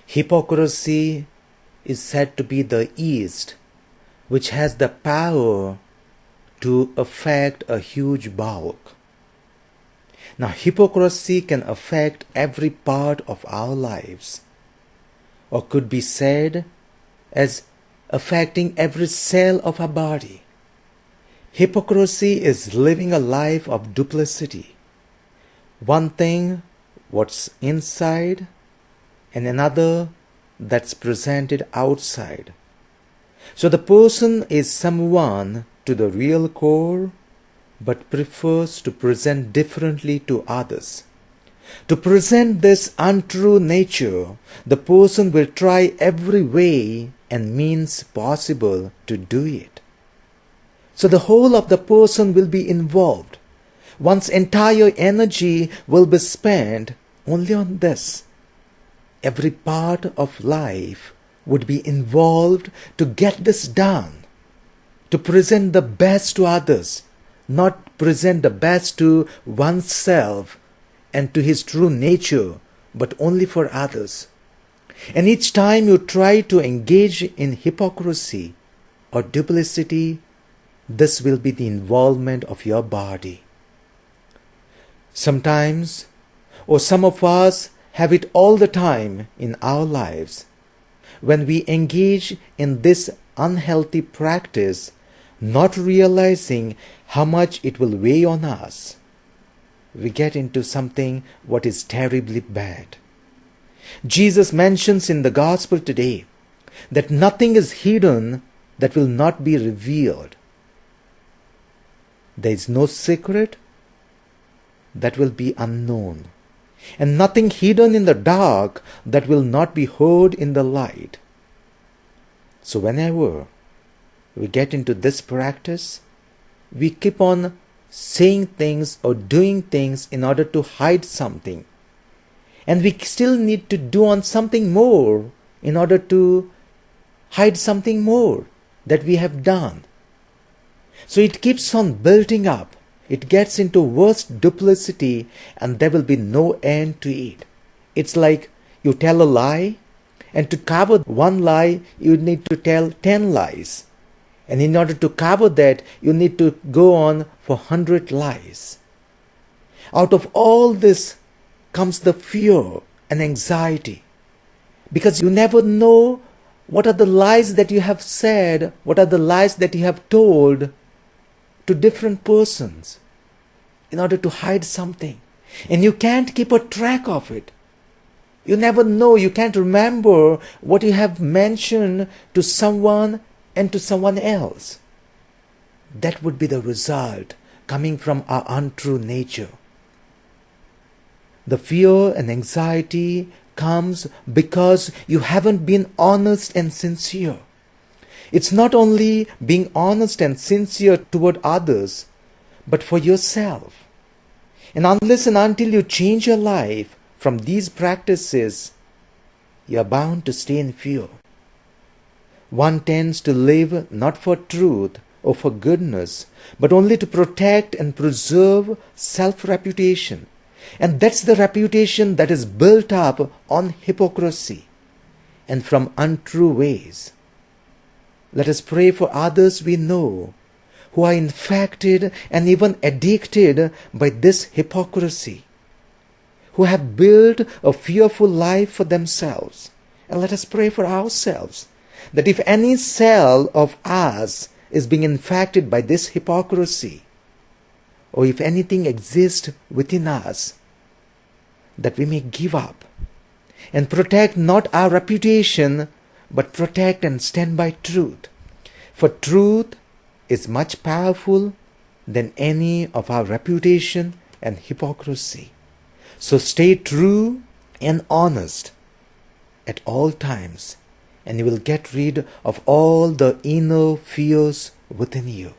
Hypocrisy is said to be the yeast which has the power to affect a huge bulk. Now, hypocrisy can affect every part of our lives, or could be said as affecting every cell of our body. Hypocrisy is living a life of duplicity. One thing what's inside and another that's presented outside. So the person is someone to the real core, but prefers to present differently to others. To present this untrue nature, the person will try every way and means possible to do it. So the whole of the person will be involved. One's entire energy will be spent only on this. Every part of life would be involved to get this done, to present the best to others, not present the best to oneself and to his true nature, but only for others. And each time you try to engage in hypocrisy or duplicity, this will be the involvement of your body. Sometimes, or some of us have it all the time in our lives, when we engage in this unhealthy practice, not realizing how much it will weigh on us, we get into something what is terribly bad. Jesus mentions in the gospel today that nothing is hidden that will not be revealed. There is no secret that will be unknown, and nothing hidden in the dark that will not be heard in the light. So whenever we get into this practice, we keep on saying things or doing things in order to hide something. And we still need to do on something more in order to hide something more that we have done. So it keeps on building up. It gets into worse duplicity and there will be no end to it. It's like you tell a lie, and to cover one lie, you need to tell 10 lies. And in order to cover that, you need to go on for 100 lies. Out of all this comes the fear and anxiety, because you never know what are the lies that you have said, what are the lies that you have told to different persons in order to hide something. And you can't keep a track of it. You never know, you can't remember what you have mentioned to someone and to someone else. That would be the result coming from our untrue nature. The fear and anxiety comes because you haven't been honest and sincere. It's not only being honest and sincere toward others, but for yourself. And unless and until you change your life from these practices, you are bound to stay in fear. One tends to live not for truth or for goodness, but only to protect and preserve self-reputation. And that's the reputation that is built up on hypocrisy and from untrue ways. Let us pray for others we know who are infected and even addicted by this hypocrisy, who have built a fearful life for themselves. And let us pray for ourselves, that if any cell of us is being infected by this hypocrisy, or if anything exists within us, that we may give up and protect not our reputation, but protect and stand by truth. For truth is much powerful than any of our reputation and hypocrisy. So stay true and honest at all times, and you will get rid of all the inner fears within you.